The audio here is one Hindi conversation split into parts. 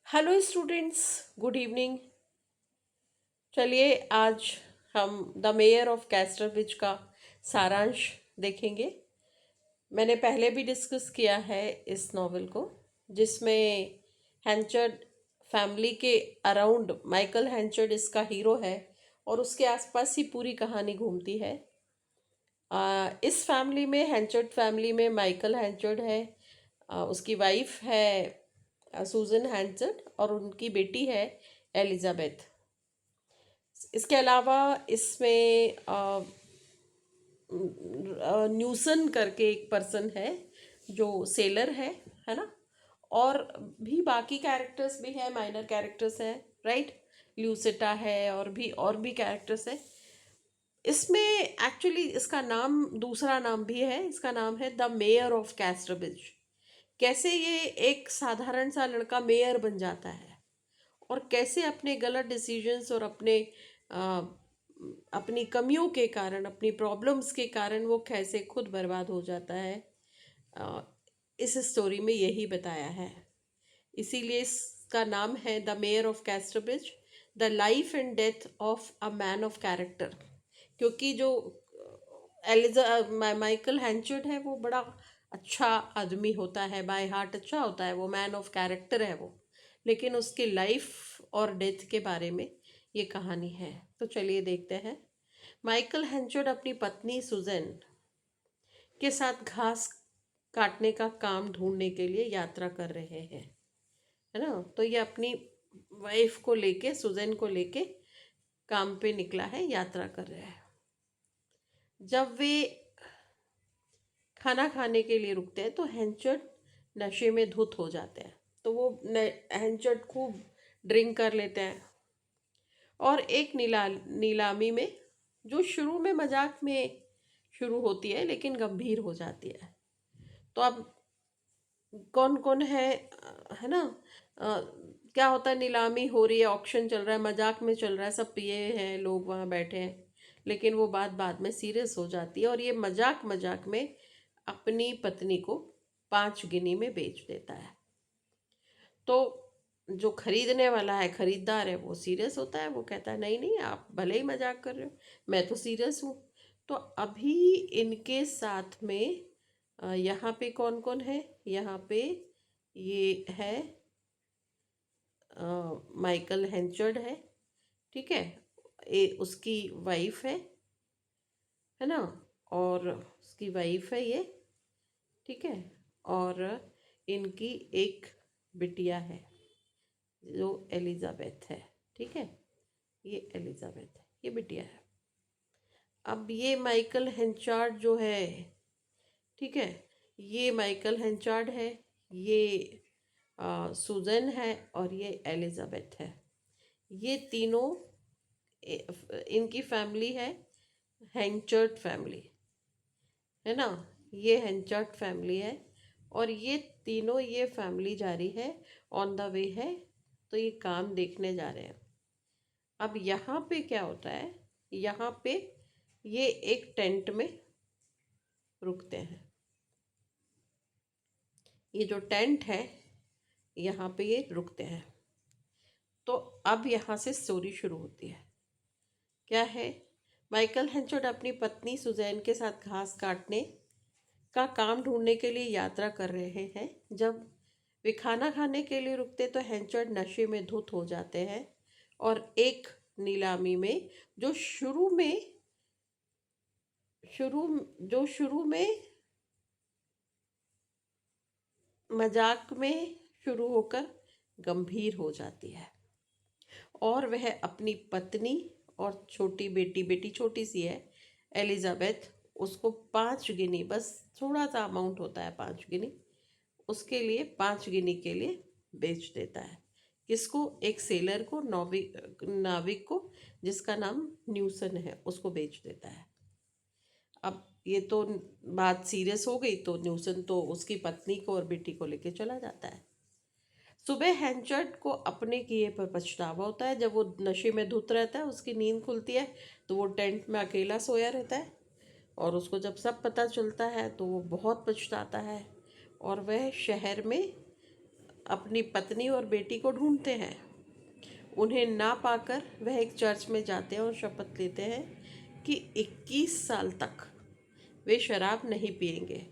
Hello students, good evening. चलिए आज हम द मेयर ऑफ कैस्टरविच का सारांश देखेंगे। मैंने पहले भी डिस्कस किया है इस नॉवेल को, जिसमें हैंचर्ड फैमिली के अराउंड माइकल हैंचर्ड इसका हीरो है और उसके आसपास ही पूरी कहानी घूमती है। इस फैमिली में, हैंचर्ड फैमिली में, माइकल हैंचर्ड है, उसकी वाइफ है सूजन हैंचर्ड और उनकी बेटी है एलिजाबेथ। इसके अलावा इसमें न्यूसन करके एक पर्सन है जो सेलर है ना। और भी बाकी कैरेक्टर्स भी हैं, माइनर कैरेक्टर्स हैं, राइट। ल्यूसिटा है और भी कैरेक्टर्स हैं इसमें। एक्चुअली इसका नाम, दूसरा नाम भी है, इसका नाम है द मेयर ऑफ कैस्टरविच। कैसे ये एक साधारण सा लड़का मेयर बन जाता है और कैसे अपने गलत डिसीजंस और अ, अपनी कमियों के कारण, अपनी प्रॉब्लम्स के कारण वो कैसे खुद बर्बाद हो जाता है, अ, इस स्टोरी में यही बताया है। इसीलिए इसका नाम है the mayor of Casterbridge, the life and death of a man of character. क्योंकि जो माइकल हैंचर्ड है वो बड़ा अच्छा आदमी होता है, बाय हार्ट अच्छा होता है, वो मैन ऑफ कैरेक्टर है वो। लेकिन उसकी लाइफ और डेथ के बारे में ये कहानी है। तो चलिए देखते हैं। माइकल हैंचर्ड अपनी पत्नी सुजैन के साथ घास काटने का काम ढूंढने के लिए यात्रा कर रहे हैं, है ना। तो ये अपनी वाइफ को लेके, सुजैन को लेके काम पे निकला है, यात्रा कर रहा है। जब वे खाना खाने के लिए रुकते हैं तो हैंचर्ड नशे में धुत हो जाते हैं। तो वो हैंचर्ड खूब ड्रिंक कर लेते हैं और एक नीलामी में, जो शुरू में मजाक में शुरू होती है लेकिन गंभीर हो जाती है। तो अब कौन कौन है ना, क्या होता है, नीलामी हो रही है, ऑक्शन चल रहा है, मजाक में चल रहा है, सब पिए हैं लोग वहाँ बैठे हैं, लेकिन वो बात बाद में सीरियस हो जाती है और ये मजाक मजाक में अपनी पत्नी को 5 गिनी में बेच देता है। तो जो खरीदने वाला है, खरीदार है, वो सीरियस होता है, वो कहता है नहीं नहीं, आप भले ही मजाक कर रहे हो, मैं तो सीरियस हूँ। तो अभी इनके साथ में यहाँ पे कौन कौन है, यहाँ पे ये है माइकल हेंचर्ड है, ठीक है, उसकी वाइफ है ना, और उसकी वाइफ है ये, ठीक है, और इनकी एक बिटिया है जो एलिजाबेथ है, ठीक है, ये एलिजाबेथ है, ये बिटिया है। अब ये माइकल हेंचार्ड जो है, ठीक है, ये माइकल हेंचार्ड है, ये सुजन है और ये एलिजाबेथ है। ये तीनों इनकी फैमिली है हेंचर्ड फैमिली, है ना। ये हेंचर्ड फैमिली है और ये तीनों, ये फैमिली जा रही है, ऑन द वे है, तो ये काम देखने जा रहे हैं। अब यहाँ पे क्या होता है, यहाँ पे ये एक टेंट में रुकते हैं। ये जो टेंट है यहाँ पे ये रुकते हैं। तो अब यहाँ से स्टोरी शुरू होती है। क्या है, माइकल हेंचर्ड अपनी पत्नी सुजैन के साथ घास काटने का काम ढूंढने के लिए यात्रा कर रहे हैं। जब वे खाना खाने के लिए रुकते तो हेंचर्ड नशे में धुत हो जाते हैं और एक नीलामी में, जो शुरू में मजाक में शुरू होकर गंभीर हो जाती है और वह अपनी पत्नी और छोटी बेटी, बेटी छोटी सी है एलिजाबेथ, उसको 5 गिनी, बस थोड़ा सा अमाउंट होता है 5 गिनी, उसके लिए 5 गिनी के लिए बेच देता है। किसको? एक सेलर को, नाविक को, जिसका नाम न्यूसन है, उसको बेच देता है। अब ये तो बात सीरियस हो गई, तो न्यूसन तो उसकी पत्नी को और बेटी को लेके चला जाता है। सुबह हैंचर्ड को अपने किए पर पछतावा होता है। जब वो नशे में धुत रहता है, उसकी नींद खुलती है तो वो टेंट में अकेला सोया रहता है और उसको जब सब पता चलता है तो वो बहुत पछताता है और वह शहर में अपनी पत्नी और बेटी को ढूंढते हैं। उन्हें ना पाकर वह एक चर्च में जाते हैं और शपथ लेते हैं कि 21 साल तक वे शराब नहीं पिएंगे,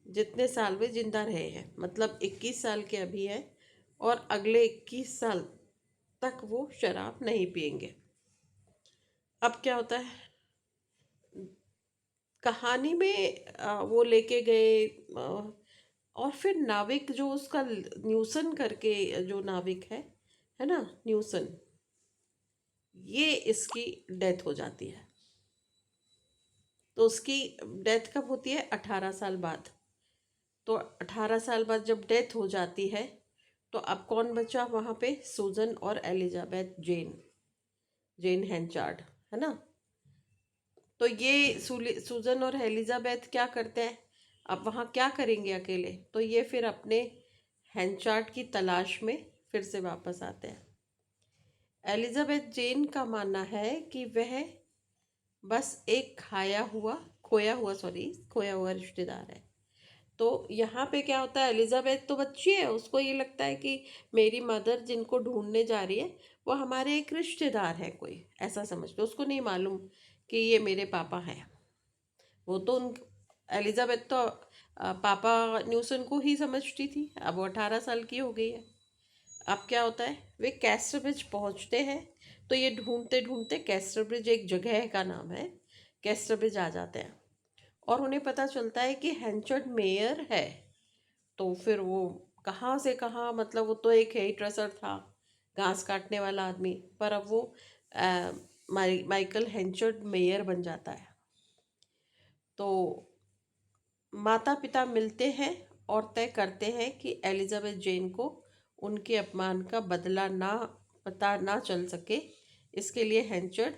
जितने साल वे जिंदा रहे हैं। मतलब 21 साल के अभी हैं और अगले 21 साल तक वो शराब नहीं पिएंगे। अब क्या होता है कहानी में, वो लेके गए, और फिर नाविक जो उसका न्यूसन करके जो नाविक है ना, न्यूसन, ये इसकी डेथ हो जाती है। तो उसकी डेथ कब होती है? 18 साल बाद। तो 18 साल बाद जब डेथ हो जाती है तो अब कौन बचा वहाँ पे? सूजन और एलिजाबेथ जेन, जेन हेंचार्ड, है ना। तो ये सूजन और एलिजाबेथ क्या करते हैं? अब वहाँ क्या करेंगे अकेले? तो ये फिर अपने हेंचार्ड की तलाश में फिर से वापस आते हैं। एलिजाबेथ जेन का मानना है कि वह बस एक खोया हुआ रिश्तेदार है। तो यहाँ पे क्या होता है, एलिजाबेथ तो बच्ची है, उसको ये लगता है कि मेरी मदर जिनको ढूंढने जा रही है वो हमारे एक रिश्तेदार है, कोई ऐसा समझते। उसको नहीं मालूम कि ये मेरे पापा हैं। वो तो उन एलिजाबेथ तो पापा न्यूसन को ही समझती थी। अब वो 18 साल की हो गई है। अब क्या होता है, वे कैस्टरब्रिज पहुंचते हैं। तो ये ढूंढते ढूंढते कैस्टरब्रिज एक जगह का नाम है, कैस्टरब्रिज आ जाते हैं और उन्हें पता चलता है कि हेंचर्ड मेयर है। तो फिर वो कहाँ से कहाँ, मतलब वो तो एक हेयर ड्रेसर था, घास काटने वाला आदमी, पर अब वो माइकल हेंचर्ड मेयर बन जाता है। तो माता पिता मिलते हैं और तय करते हैं कि एलिजाबेथ जेन को उनके अपमान का बदला ना पता ना चल सके, इसके लिए हेंचर्ड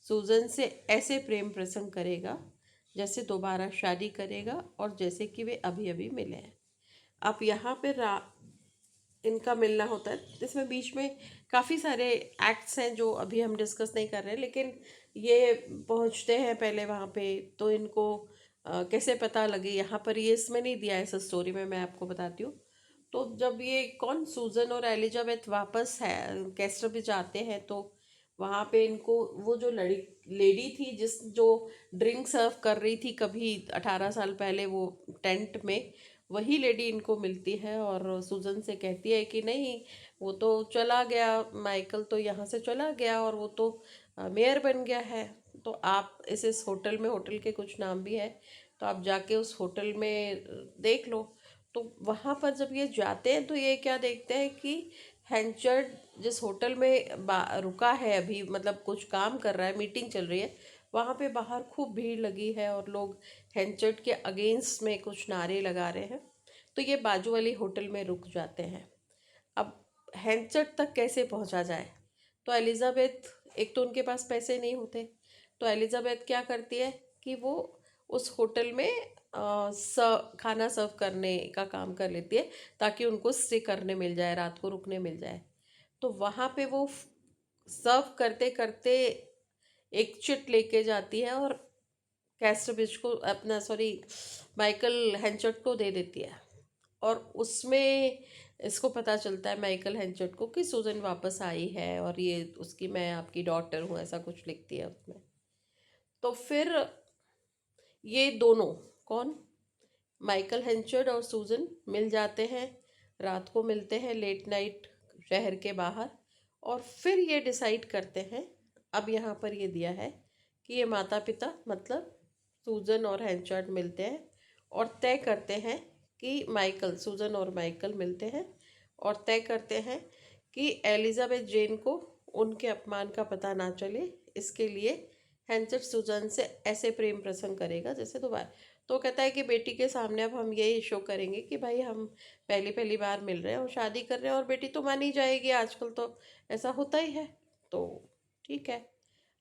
सूजन से ऐसे प्रेम प्रसंग करेगा जैसे दोबारा शादी करेगा और जैसे कि वे अभी अभी मिले हैं। अब यहाँ पे इनका मिलना होता है, इसमें बीच में काफ़ी सारे एक्ट्स हैं जो अभी हम डिस्कस नहीं कर रहे, लेकिन ये पहुँचते हैं पहले वहाँ पे। तो इनको कैसे पता लगे, यहाँ पर ये इसमें नहीं दिया है इस स्टोरी में, मैं आपको बताती हूँ। तो जब ये कौन सूजन और एलिजाबेथ वापस है कैस्टर भी जाते हैं, तो वहाँ पे इनको वो जो लेडी थी जिस जो ड्रिंक सर्व कर रही थी कभी 18 साल पहले वो टेंट में, वही लेडी इनको मिलती है और सूजन से कहती है कि नहीं, वो तो चला गया, माइकल तो यहाँ से चला गया और वो तो मेयर बन गया है। तो आप इस होटल में, होटल के कुछ नाम भी है, तो आप जाके उस होटल में देख लो। तो वहाँ पर जब ये जाते हैं तो ये क्या देखते हैं कि हेंचर्ड जिस होटल में रुका है अभी, मतलब कुछ काम कर रहा है, मीटिंग चल रही है, वहाँ पे बाहर खूब भीड़ लगी है और लोग हेंचर्ड के अगेंस्ट में कुछ नारे लगा रहे हैं। तो ये बाजू वाली होटल में रुक जाते हैं। अब हेंचर्ड तक कैसे पहुँचा जाए? तो एलिजाबेथ, एक तो उनके पास पैसे नहीं होते, तो एलिजाबेथ क्या करती है कि वो उस होटल में खाना सर्व करने का काम कर लेती है ताकि उनको स्टे करने मिल जाए, रात को रुकने मिल जाए। तो वहाँ पे वो सर्व करते करते एक चिट लेके जाती है और कैस्टरब्रिज को, अपना सॉरी, माइकल हेंचर्ड को दे देती है। और उसमें इसको पता चलता है माइकल हेंचर्ड को कि सूजन वापस आई है और ये उसकी, मैं आपकी डॉटर हूँ, ऐसा कुछ लिखती है उसमें। तो फिर ये दोनों, कौन, माइकल हेंचर्ड और सूजन मिल जाते हैं, रात को मिलते हैं लेट नाइट शहर के बाहर। और फिर ये डिसाइड करते हैं, अब यहाँ पर ये दिया है कि ये माता पिता मतलब सूजन और हेंचर्ड मिलते हैं और तय करते हैं कि माइकल, सूजन और माइकल मिलते हैं और तय करते हैं कि एलिजाबेथ जेन को उनके अपमान का पता ना चले, इसके लिए हेंचर्ड सूजन से ऐसे प्रेम प्रसंग करेगा जैसे दोबारा। तो कहता है कि बेटी के सामने अब हम यही शो करेंगे कि भाई हम पहली पहली बार मिल रहे हैं और शादी कर रहे हैं, और बेटी तो मान ही जाएगी, आजकल तो ऐसा होता ही है। तो ठीक है,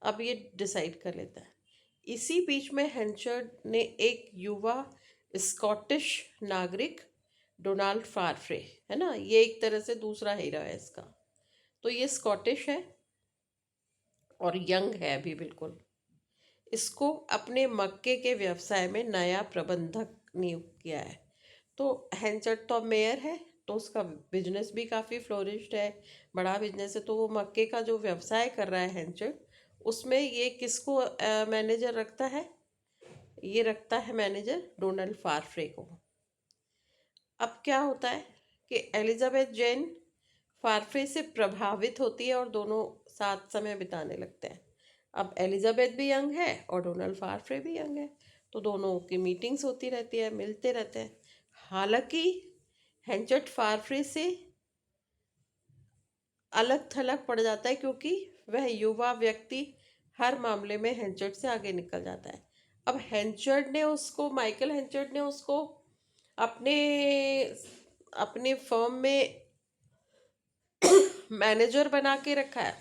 अब ये डिसाइड कर लेता है। इसी बीच में हेंचर्ड ने एक युवा स्कॉटिश नागरिक, डोनाल्ड फारफ्रे, है ना, ये एक तरह से दूसरा हीरो है इसका। तो ये स्कॉटिश है और यंग है अभी बिल्कुल। इसको अपने मक्के के व्यवसाय में नया प्रबंधक नियुक्त किया है। तो हेंचर्ड तो मेयर है, तो उसका बिजनेस भी काफ़ी फ्लोरिश्ड है, बड़ा बिजनेस है। तो वो मक्के का जो व्यवसाय कर रहा है हेंचर्ड, उसमें ये किसको मैनेजर रखता है? ये रखता है मैनेजर डोनाल्ड फारफ्रे को। अब क्या होता है कि एलिजाबेथ जेन फारफ्रे से प्रभावित होती है और दोनों साथ समय बिताने लगते हैं। अब एलिजाबेथ भी यंग है और डोनाल्ड फारफ्रे भी यंग है, तो दोनों की मीटिंग्स होती रहती है, मिलते रहते हैं। हालांकि हेंचर्ड फारफ्रे से अलग थलग पड़ जाता है, क्योंकि वह युवा व्यक्ति हर मामले में हेंचर्ड से आगे निकल जाता है। अब माइकल हेंचर्ड ने उसको अपने अपने फर्म में मैनेजर बना के रखा है,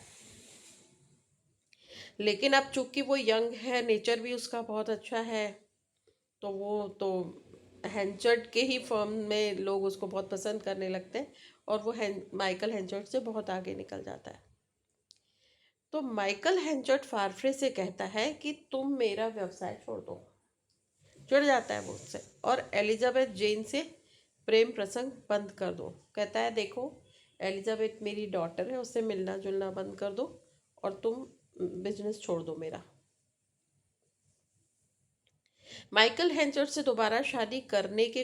लेकिन अब चूंकि वो यंग है, नेचर भी उसका बहुत अच्छा है, तो वो तो हेंचर्ड के ही फर्म में लोग उसको बहुत पसंद करने लगते हैं, और वो माइकल हेंचर्ड से बहुत आगे निकल जाता है। तो माइकल हेंचर्ड फारफ्रे से कहता है कि तुम मेरा व्यवसाय छोड़ दो। जुड़ जाता है वो उससे, और एलिजाबेथ जेन से प्रेम प्रसंग बंद कर दो। कहता है देखो, एलिजाबेथ मेरी डॉटर है, उससे मिलना जुलना बंद कर दो और तुम बिजनेस छोड़ दो मेरा। माइकल हेंचर्ड से दोबारा शादी करने के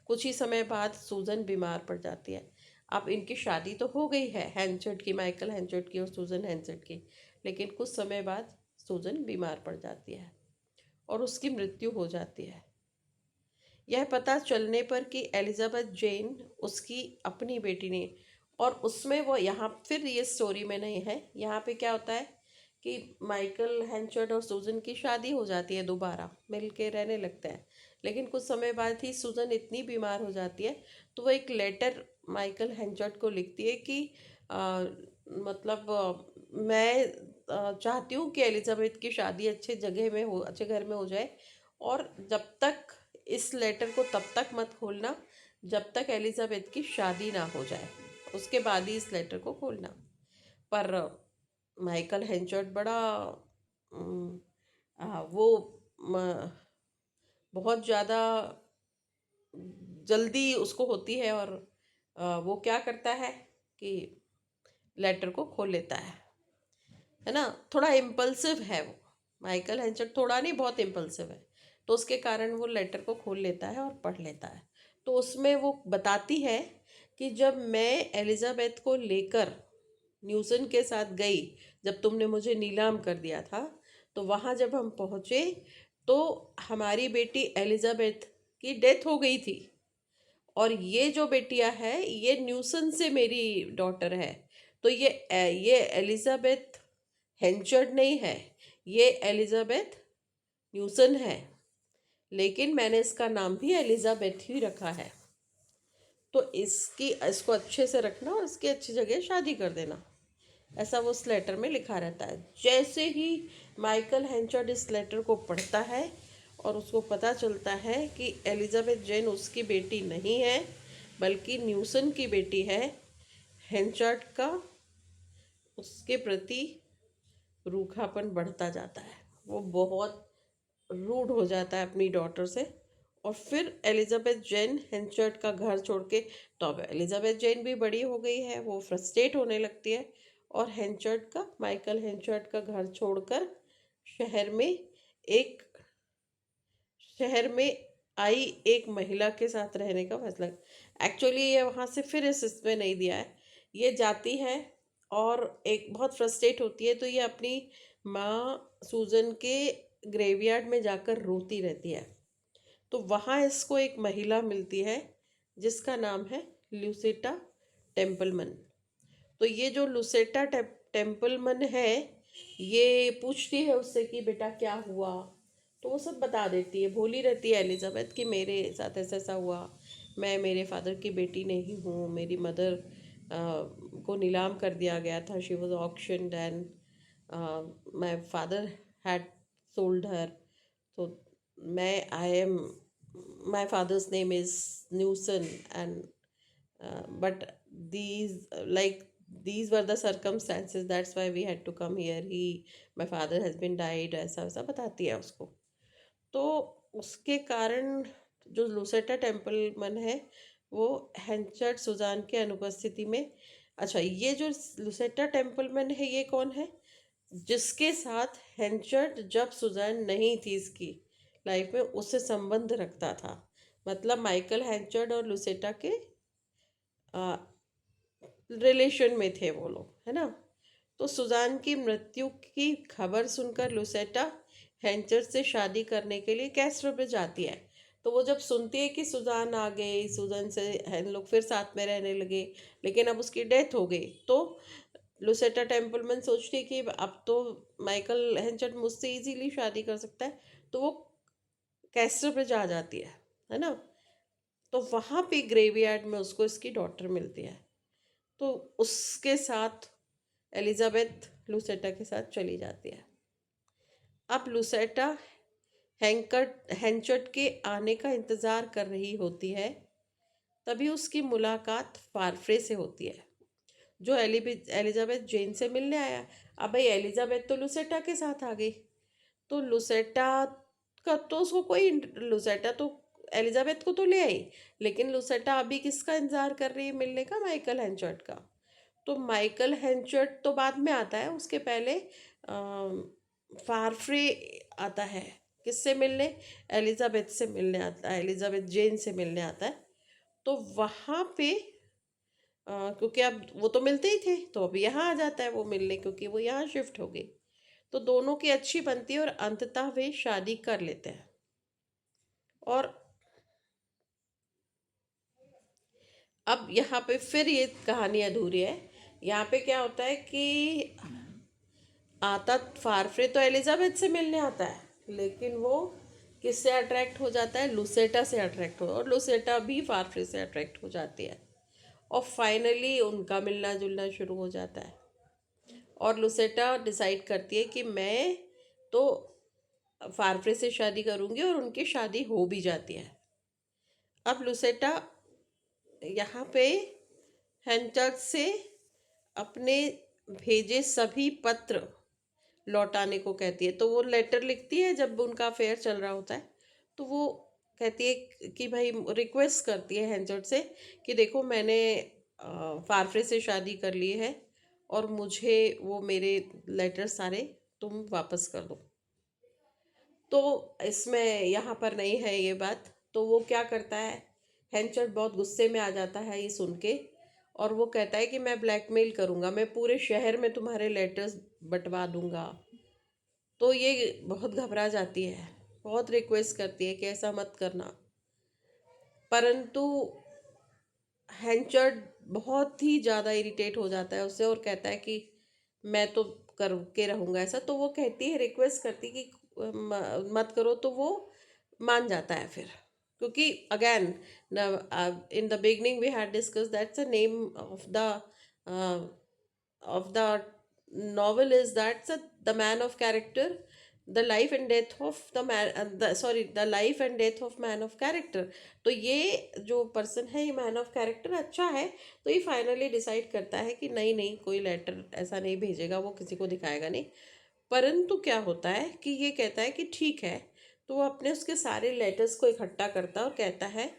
कुछ ही समय बाद सूजन बीमार पड़ जाती है। अब इनकी शादी तो हो गई है, हेंचर्ड की, माइकल हेंचर्ड की और सूजन हेंचर्ड की, लेकिन कुछ समय बाद सूजन बीमार पड़ जाती है और उसकी मृत्यु हो जाती है। यह पता चलने पर कि एलिजाबेथ जेन उसकी अपनी बेटी ने, और उसमें वो, यहाँ फिर ये स्टोरी में नहीं है, यहाँ पे क्या होता है कि माइकल हेंचर्ड और सूजन की शादी हो जाती है, दोबारा मिल के रहने लगते हैं। लेकिन कुछ समय बाद ही सूजन इतनी बीमार हो जाती है, तो वो एक लेटर माइकल हेंचर्ड को लिखती है कि मतलब मैं चाहती हूँ कि एलिजाबेथ की शादी अच्छे घर में हो जाए, और जब तक इस लेटर को तब तक मत खोलना जब तक एलिजाबेथ की शादी ना हो जाए, उसके बाद ही इस लेटर को खोलना। पर माइकल हेंचर्ड बड़ा अम, वो बहुत ज़्यादा जल्दी उसको होती है, और वो क्या करता है कि लेटर को खोल लेता है ना। थोड़ा इम्पल्सिव है वो, माइकल हेंचर्ड थोड़ा नहीं, बहुत इम्पल्सिव है, तो उसके कारण वो लेटर को खोल लेता है और पढ़ लेता है। तो उसमें वो बताती है कि जब मैं एलिजाबेथ को लेकर न्यूसन के साथ गई, जब तुमने मुझे नीलाम कर दिया था, तो वहाँ जब हम पहुँचे तो हमारी बेटी एलिजाबेथ की डेथ हो गई थी, और ये जो बेटियां है ये न्यूसन से मेरी डॉटर है। तो ये एलिजाबेथ हेंचर्ड नहीं है, ये एलिजाबेथ न्यूसन है, लेकिन मैंने इसका नाम भी एलिजाबेथ ही रखा है। तो इसको अच्छे से रखना और इसकी अच्छी जगह शादी कर देना, ऐसा वो उस लेटर में लिखा रहता है। जैसे ही माइकल हेंचर्ड इस लेटर को पढ़ता है और उसको पता चलता है कि एलिजाबेथ जेन उसकी बेटी नहीं है बल्कि न्यूसन की बेटी है, हेंचर्ड का उसके प्रति रूखापन बढ़ता जाता है। वो बहुत रूड हो जाता है अपनी डॉटर से, और फिर एलिजाबेथ जेन हेंचर्ड का घर छोड़ के, तो अब एलिजाबेथ जेन भी बड़ी हो गई है, वो फ्रस्ट्रेट होने लगती है, और माइकल हेंचर्ड का घर छोड़कर शहर में एक शहर में आई एक महिला के साथ रहने का फैसला। एक्चुअली ये वहाँ से फिर इसमें नहीं दिया है, ये जाती है और एक बहुत फ्रस्ट्रेट होती है, तो ये अपनी माँ सूजन के ग्रेवयार्ड में जाकर रोती रहती है। तो वहाँ इसको एक महिला मिलती है जिसका नाम है लूसेटा टेम्पलमन। तो ये जो टेम्पलमन है, ये पूछती है उससे कि बेटा क्या हुआ, तो वो सब बता देती है। भोली रहती है एलिजाबेथ कि मेरे साथ ऐसा ऐसा हुआ, मैं मेरे फादर की बेटी नहीं हूँ, मेरी मदर को नीलाम कर दिया गया था, she was auctioned and my father had sold her. तो मैं I am my father's name is Newson and but these like these were the circumstances, that's why we had to come here, my father has been died, ऐसा वैसा बताती है उसको। तो उसके कारण जो लूसेटा टेम्पलमन है वो हेंचर्ड सुजान के अनुपस्थिति में। अच्छा, ये जो लुसेटा टेम्पलमैन है ये कौन है? जिसके साथ हेंचर्ड जब सुजान नहीं थी इसकी लाइफ में उससे संबंध रखता था। मतलब माइकल हेंचर्ड और लुसेटा के रिलेशन में थे वो लोग, है ना। तो सुजान की मृत्यु की खबर सुनकर लुसेटा हेंचर से शादी करने के लिए कैस्ट्रो पे जाती है। तो वो जब सुनती है कि सुजान आ गई, सुजान से हम लोग फिर साथ में रहने लगे, लेकिन अब उसकी डेथ हो गई, तो लुसेटा टेम्पलमैन सोचती है कि अब तो माइकल हेंचर मुझसे इजीली शादी कर सकता है, तो वो कैस्ट्रो पे जा जाती है ना। तो वहाँ पे ग्रेवयार्ड में उसको इसकी डॉटर मिलती है, तो उसके साथ एलिजाबेथ लुसेटा के साथ चली जाती है। अब लुसेटा हेंचर्ड के आने का इंतज़ार कर रही होती है, तभी उसकी मुलाकात फारफ्रे से होती है, जो एलिजाबेथ जेन से मिलने आया। अब भाई एलिजाबेथ तो लुसेटा के साथ आ गई, तो लुसेटा का तो उसको कोई, लुसेटा तो एलिजाबेथ को तो ले आई, लेकिन लुसेटा अभी किसका इंतज़ार कर रही है मिलने का? माइकल हेंचर्ड का। तो माइकल हेंचर्ड तो बाद में आता है, उसके पहले फारफ्रे आता है। किससे मिलने? एलिजाबेथ से मिलने आता है, एलिजाबेथ जेन से मिलने आता है। तो वहाँ पे क्योंकि अब वो तो मिलते ही थे, तो अब यहाँ आ जाता है वो मिलने, क्योंकि वो यहाँ शिफ्ट हो गई। तो दोनों की अच्छी बनती है और अंततः वे शादी कर लेते हैं। और अब यहाँ पे फिर ये कहानी अधूरी है। यहाँ पे क्या होता है कि आता फारफ्रे तो एलिजाबेथ से मिलने आता है, लेकिन वो किससे अट्रैक्ट हो जाता है? लुसेटा से अट्रैक्ट हो, और लुसेटा भी फारफ्रे से अट्रैक्ट हो जाती है, और फाइनली उनका मिलना जुलना शुरू हो जाता है। और लुसेटा डिसाइड करती है कि मैं तो फारफ्रे से शादी करूंगी, और उनकी शादी हो भी जाती है। अब लुसेटा यहाँ पे हेंचर्ड से अपने भेजे सभी पत्र लौटाने को कहती है। तो वो लेटर लिखती है जब उनका अफेयर चल रहा होता है, तो वो कहती है कि भाई, रिक्वेस्ट करती है हेंचर्ड से कि देखो मैंने फारफ्रे से शादी कर ली है, और मुझे वो मेरे लेटर सारे तुम वापस कर दो। तो इसमें यहाँ पर नहीं है ये बात। तो वो क्या करता है, हेंचर्ड बहुत गुस्से में आ जाता है ये सुन के, और वो कहता है कि मैं ब्लैकमेल करूँगा, मैं पूरे शहर में तुम्हारे लेटर्स बंटवा दूंगा। तो ये बहुत घबरा जाती है, बहुत रिक्वेस्ट करती है कि ऐसा मत करना, परंतु हैंचर्ड बहुत ही ज़्यादा इरिटेट हो जाता है उससे, और कहता है कि मैं तो करके रहूँगा ऐसा। तो वो कहती है, रिक्वेस्ट करती कि मत करो, तो वो मान जाता है फिर। क्योंकि again in the beginning we had discuss that's the name of the novel is that the man of character, the life and death of the man, the life and death of man of character। तो ये जो पर्सन है ये मैन ऑफ कैरेक्टर अच्छा है, तो ये फाइनली डिसाइड करता है कि नहीं नहीं, कोई लेटर ऐसा नहीं भेजेगा, वो किसी को दिखाएगा नहीं। परंतु क्या होता है कि ये कहता है कि ठीक है, तो वो अपने उसके सारे लेटर्स को इकट्ठा करता है और कहता है,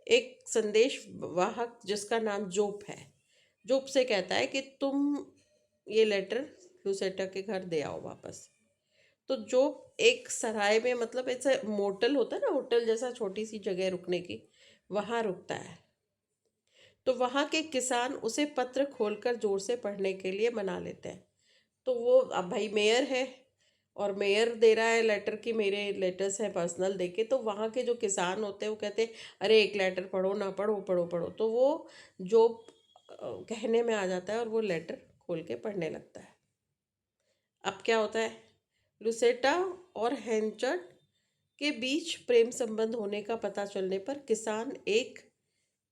एक संदेश वाहक जिसका नाम जोप है, जोप से कहता है कि तुम ये लेटर लुसेटा के घर दे आओ वापस। तो जो एक सराय में, मतलब ऐसा मोटल होता है ना, होटल जैसा छोटी सी जगह रुकने की, वहाँ रुकता है। तो वहाँ के किसान उसे पत्र खोलकर जोर से पढ़ने के लिए मना लेते हैं। तो वो अब भाई मेयर है, और मेयर दे रहा है लेटर कि मेरे लेटर्स हैं पर्सनल देके, तो वहाँ के जो किसान होते हैं वो कहते हैं अरे एक लेटर पढ़ो ना, पढ़ो पढ़ो पढ़ो। तो वो जो कहने में आ जाता है, और वो लेटर खोल के पढ़ने लगता है। अब क्या होता है, लुसेटा और हेंचर्ड के बीच प्रेम संबंध होने का पता चलने पर किसान एक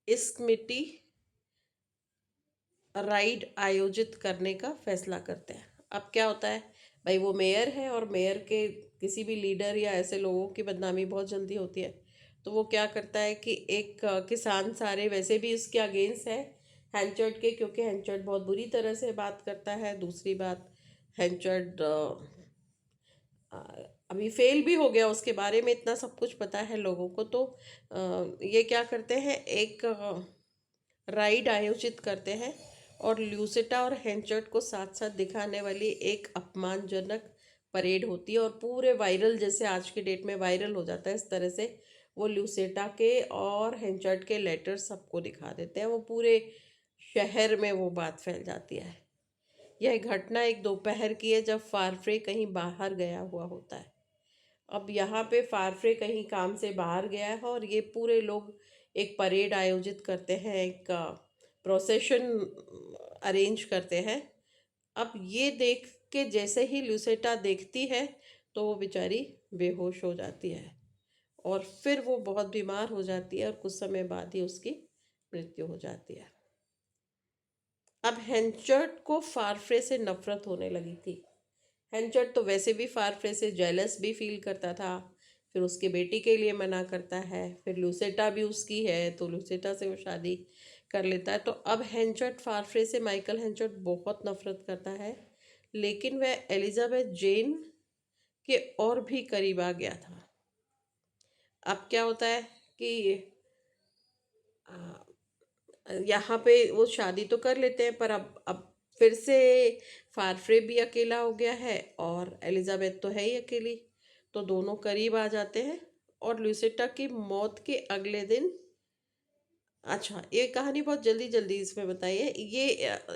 इस्कमिटी राइड आयोजित करने का फैसला करते हैं। अब क्या होता है भाई, वो मेयर है, और मेयर के किसी भी लीडर या ऐसे लोगों की बदनामी बहुत जल्दी होती है। तो वो क्या करता है कि एक किसान सारे वैसे भी उसके अगेंस्ट है हैंचर्ड के, क्योंकि हैंचर्ड बहुत बुरी तरह से बात करता है। दूसरी बात, हैंचर्ड अभी फेल भी हो गया, उसके बारे में इतना सब कुछ पता है लोगों को। तो ये क्या करते हैं, एक राइड आयोजित करते हैं और ल्यूसिटा और हेंचर्ड को साथ साथ दिखाने वाली एक अपमानजनक परेड होती है, और पूरे वायरल, जैसे आज के डेट में वायरल हो जाता है इस तरह से, वो ल्यूसिटा के और हेंचर्ड के लेटर सबको दिखा देते हैं। वो पूरे शहर में वो बात फैल जाती है। यह घटना एक दोपहर की है जब फारफ्रे कहीं बाहर गया हुआ होता है। अब यहाँ पे फारफ्रे कहीं काम से बाहर गया है और ये पूरे लोग एक परेड आयोजित करते हैं, एक प्रोसेशन अरेंज करते हैं। अब ये देख के जैसे ही लुसेटा देखती है तो वो बेचारी बेहोश हो जाती है, और फिर वो बहुत बीमार हो जाती है और कुछ समय बाद ही उसकी मृत्यु हो जाती है। अब हेंचर्ड को फारफ्रे से नफरत होने लगी थी। हेंचर्ड तो वैसे भी फारफ्रे से जेलस भी फील करता था, फिर उसकी बेटी के लिए मना करता है, फिर लुसेटा भी उसकी है तो लुसेटा से वो शादी कर लेता है। तो अब हेंचर्ड फारफ्रे से, माइकल हेंचर्ड, बहुत नफरत करता है, लेकिन वह एलिजाबेथ जेन के और भी करीब आ गया था। अब क्या होता है कि यहाँ पे वो शादी तो कर लेते हैं, पर अब फिर से फारफ्रे भी अकेला हो गया है और एलिजाबेथ तो है ही अकेली, तो दोनों करीब आ जाते हैं। और लुसेटा की मौत के अगले दिन, अच्छा ये कहानी बहुत जल्दी जल्दी इसमें बताइए, ये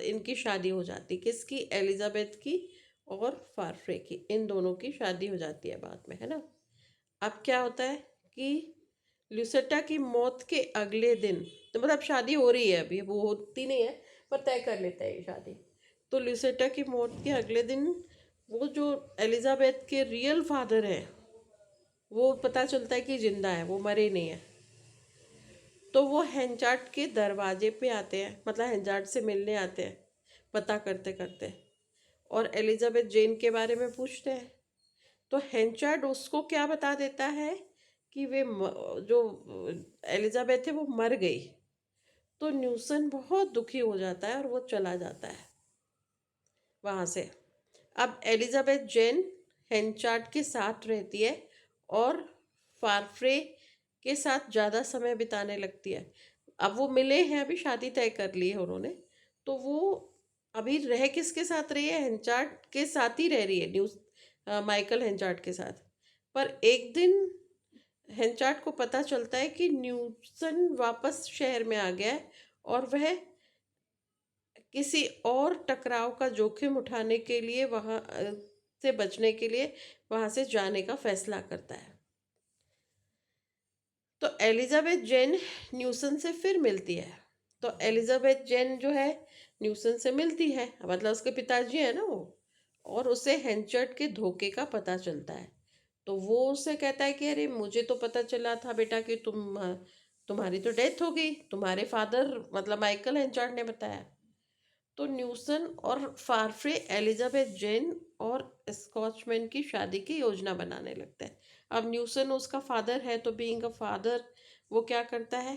इनकी शादी हो जाती, किसकी, एलिजाबेथ की और फारफ्रे की, इन दोनों की शादी हो जाती है बाद में, है ना। अब क्या होता है कि लुसेटा की मौत के अगले दिन, तो मतलब शादी हो रही है अभी, वो होती नहीं है पर तय कर लेता है ये शादी। तो लुसेटा की मौत के अगले दिन वो जो एलिजाबेथ के रियल फादर हैं, वो पता चलता है कि जिंदा है, वो मरे नहीं है। तो वो हेंचार्ड के दरवाजे पे आते हैं, मतलब हेंचार्ड से मिलने आते हैं पता करते करते, और एलिजाबेथ जेन के बारे में पूछते हैं। तो हेंचार्ड उसको क्या बता देता है कि जो एलिजाबेथ है वो मर गई। तो न्यूसन बहुत दुखी हो जाता है और वो चला जाता है वहाँ से। अब एलिजाबेथ जेन हेंचार्ड के साथ रहती है और फारफ्रे के साथ ज़्यादा समय बिताने लगती है। अब वो मिले हैं, अभी शादी तय कर ली है उन्होंने, तो वो अभी रह किसके साथ रही है, हेंचार्ड के साथ ही रह रही है, माइकल हेंचार्ड के साथ। पर एक दिन हेंचार्ड को पता चलता है कि न्यूसन वापस शहर में आ गया है और वह किसी और टकराव का जोखिम उठाने के लिए वहाँ से बचने के लिए वहाँ से जाने का फैसला करता है। तो एलिजाबेथ जेन न्यूसन से फिर मिलती है। तो एलिजाबेथ जेन जो है न्यूसन से मिलती है, मतलब उसके पिताजी है ना वो, और उसे हेंचर्ड के धोखे का पता चलता है। तो वो उससे कहता है कि अरे मुझे तो पता चला था बेटा कि तुम्हारी तो डेथ हो गई, तुम्हारे फादर मतलब माइकल हेंचार्ड ने बताया। तो न्यूसन और फारफ्रे एलिजाबेथ जेन और स्कॉचमैन की शादी की योजना बनाने लगते हैं। अब न्यूसन उसका फादर है, तो बीइंग अ फादर वो क्या करता है,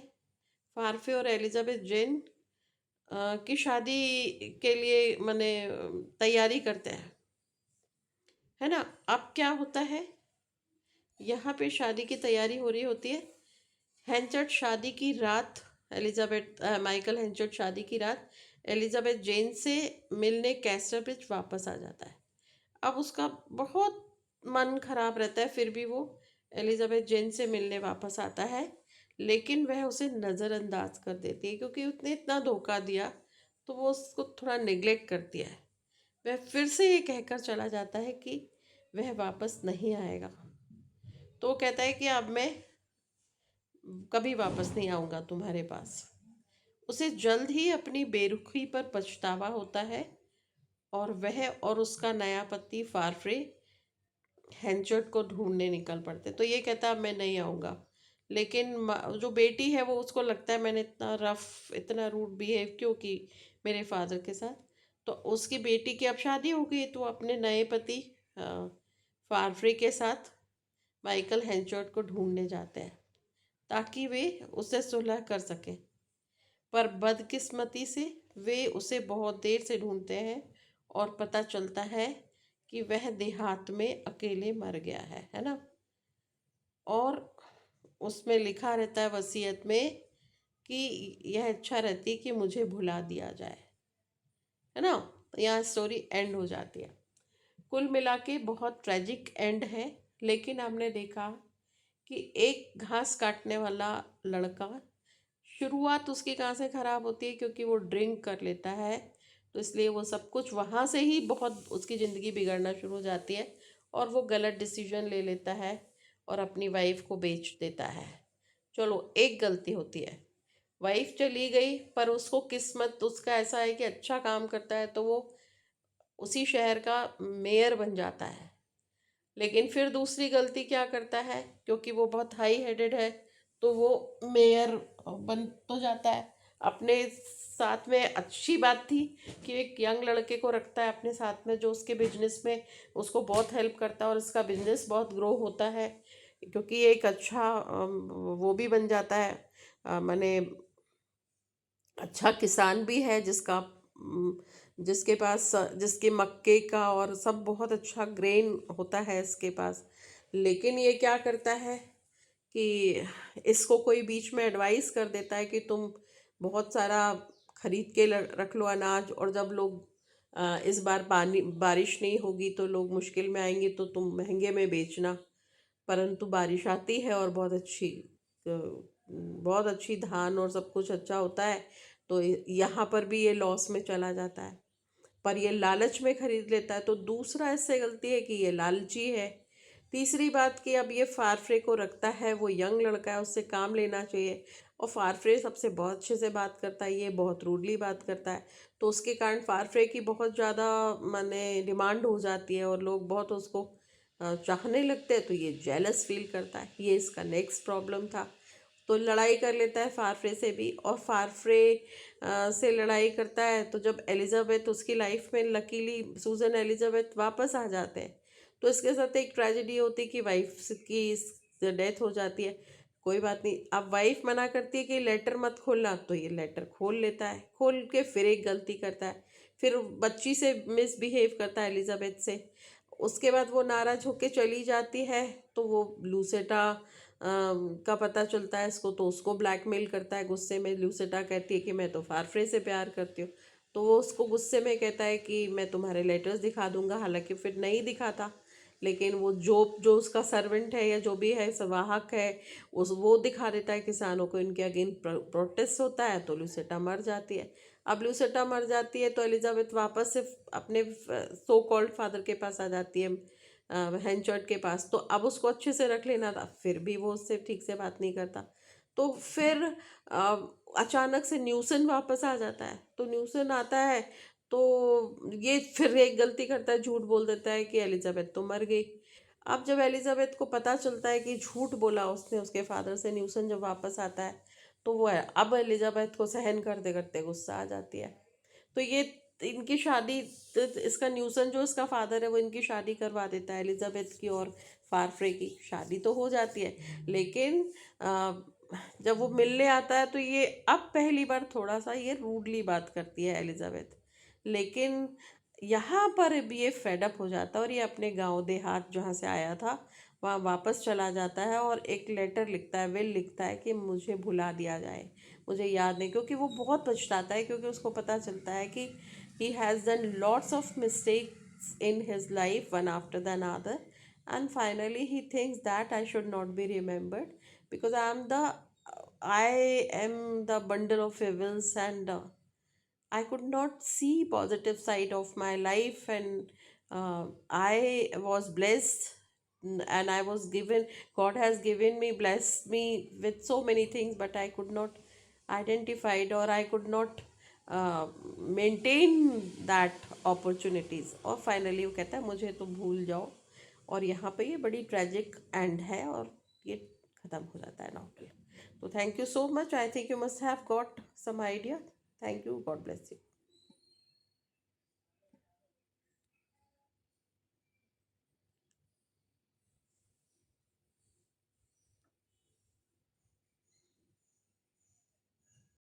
फारफ्रे और एलिजाबेथ जेन की शादी के लिए माने तैयारी करते हैं, है ना। अब क्या होता है, यहाँ पे शादी की तैयारी हो रही होती है। हेंचर्ड शादी की रात, माइकल हेंचर्ड शादी की रात एलिजाबेथ जेन से मिलने कैस्टर ब्रिज वापस आ जाता है। अब उसका बहुत मन खराब रहता है, फिर भी वो एलिजाबेथ जेन से मिलने वापस आता है, लेकिन वह उसे नज़रअंदाज कर देती है क्योंकि उसने इतना धोखा दिया, तो वो उसको थोड़ा नेग्लेक्ट करती है। वह फिर से ये कहकर चला जाता है कि वह वापस नहीं आएगा। तो वो कहता है कि अब मैं कभी वापस नहीं आऊँगा तुम्हारे पास। उसे जल्द ही अपनी बेरुखी पर पछतावा होता है और वह और उसका नया पति फारफ्रे हेंचर्ड को ढूंढने निकल पड़ते। तो ये कहता है मैं नहीं आऊँगा, लेकिन जो बेटी है वो, उसको लगता है मैंने इतना रफ, इतना रूड बिहेव क्यों की मेरे फादर के साथ। तो उसकी बेटी की अब शादी हो गई, तो अपने नए पति फारफ्रे के साथ माइकल हेंचर्ड को ढूंढने जाते हैं ताकि वे उससे सुलह कर सकें। पर बदकिस्मती से वे उसे बहुत देर से ढूंढते हैं और पता चलता है कि वह देहात में अकेले मर गया है ना। और उसमें लिखा रहता है वसीयत में कि यह अच्छा रहती कि मुझे भुला दिया जाए, है ना। तो यहाँ स्टोरी एंड हो जाती है। कुल मिला के बहुत ट्रेजिक एंड है। लेकिन हमने देखा कि एक घास काटने वाला लड़का, शुरुआत उसकी कहाँ से खराब होती है, क्योंकि वो ड्रिंक कर लेता है, तो इसलिए वो सब कुछ वहाँ से ही बहुत उसकी ज़िंदगी बिगड़ना शुरू हो जाती है और वो गलत डिसीजन ले लेता है और अपनी वाइफ को बेच देता है। चलो, एक गलती होती है, वाइफ चली गई, पर उसको किस्मत उसका ऐसा है कि अच्छा काम करता है तो वो उसी शहर का मेयर बन जाता है। लेकिन फिर दूसरी गलती क्या करता है, क्योंकि वो बहुत हाई हेडेड है, तो वो मेयर बन तो जाता है अपने साथ में। अच्छी बात थी कि एक यंग लड़के को रखता है अपने साथ में, जो उसके बिजनेस में उसको बहुत हेल्प करता है और उसका बिजनेस बहुत ग्रो होता है, क्योंकि एक अच्छा वो भी बन जाता है, माने अच्छा किसान भी है, जिसके पास जिसके मक्के का और सब बहुत अच्छा ग्रेन होता है इसके पास। लेकिन ये क्या करता है कि इसको कोई बीच में एडवाइस कर देता है कि तुम बहुत सारा खरीद के रख लो अनाज, और जब लोग इस बार पानी बारिश नहीं होगी तो लोग मुश्किल में आएंगे, तो तुम महंगे में बेचना। परंतु बारिश आती है और बहुत अच्छी धान और सब कुछ अच्छा होता है, तो यहाँ पर भी ये लॉस में चला जाता है। पर ये लालच में खरीद लेता है, तो दूसरा इससे गलती है कि ये लालची है। तीसरी बात कि अब ये फारफ्रे को रखता है, वो यंग लड़का है, उससे काम लेना चाहिए, और फारफ्रे सबसे बहुत अच्छे से बात करता है, ये बहुत रूडली बात करता है, तो उसके कारण फारफ्रे की बहुत ज़्यादा माने डिमांड हो जाती है और लोग बहुत उसको चाहने लगते हैं, तो ये जेलस फील करता है। ये इसका नेक्स्ट प्रॉब्लम था। तो लड़ाई कर लेता है फारफ्रे से भी, और फारफ्रे से लड़ाई करता है, तो जब एलिजाबेथ उसकी लाइफ में लकीली सूजन एलिजाबेथ वापस आ जाते हैं, तो इसके साथ एक ट्रेजेडी होती है कि वाइफ की डेथ हो जाती है। कोई बात नहीं, अब वाइफ मना करती है कि लेटर मत खोलना, तो ये लेटर खोल लेता है, खोल के फिर एक गलती करता है, फिर बच्ची से मिसबिहेव करता है एलिजाबेथ से। उसके बाद वो नाराज होके चली जाती है, तो वो लूसेटा का पता चलता है इसको, तो उसको ब्लैकमेल करता है गुस्से में। लूसेटा कहती है कि मैं तो फारफ्रे से प्यार करती हूँ, तो वो उसको गुस्से में कहता है कि मैं तुम्हारे लेटर्स दिखा दूंगा, हालांकि फिर नहीं दिखाता। लेकिन वो जो उसका सर्वेंट है या जो भी है सवाहक है, उस वो दिखा देता है किसानों को, इनके अगेंस्ट प्रोटेस्ट होता है, तो लूसेटा मर जाती है। अब लूसेटा मर जाती है तो एलिजाबेथ वापस से अपने सो कॉल्ड फादर के पास आ जाती है, हेंचर्ड के पास। तो अब उसको अच्छे से रख लेना था, फिर भी वो उससे ठीक से बात नहीं करता। तो फिर अचानक से न्यूसन वापस आ जाता है, तो न्यूसन आता है तो ये फिर एक गलती करता है, झूठ बोल देता है कि एलिजाबेथ तो मर गई। अब जब एलिजाबेथ को पता चलता है कि झूठ बोला उसने उसके फादर से, न्यूसन जब वापस आता है, तो वो है अब एलिजाबेथ को सहन करते करते गुस्सा आ जाती है। तो ये इनकी शादी, तो इसका न्यूसन जो इसका फादर है वो इनकी शादी करवा देता है, एलिजाबेथ की और फारफ्रे की शादी तो हो जाती है। लेकिन अ, जब वो मिलने आता है तो ये अब पहली बार थोड़ा सा ये रूडली बात करती है एलिजाबेथ। लेकिन यहाँ पर भी ये फेडअप हो जाता है और ये अपने गांव देहात जहाँ से आया था वहाँ वापस चला जाता है और एक लेटर लिखता है, विल लिखता है कि मुझे भुला दिया जाए, मुझे याद नहीं। क्योंकि वो बहुत पछताता है, क्योंकि उसको पता चलता है कि he has done lots of mistakes in his life, one after the another, and finally he thinks that I should not be remembered because I am the bundle of evils, and I could not see positive side of my life, and I was blessed, and I was given, God has given me, blessed me with so many things, but I could not identify it, or I could not maintain that opportunities. और फाइनली वो कहता है मुझे तो भूल जाओ, और यहाँ पे ये बड़ी ट्रेजिक एंड है और ये ख़त्म हो जाता है नॉवल। तो thank you so much, I think you must have got some idea. Thank you. God bless you.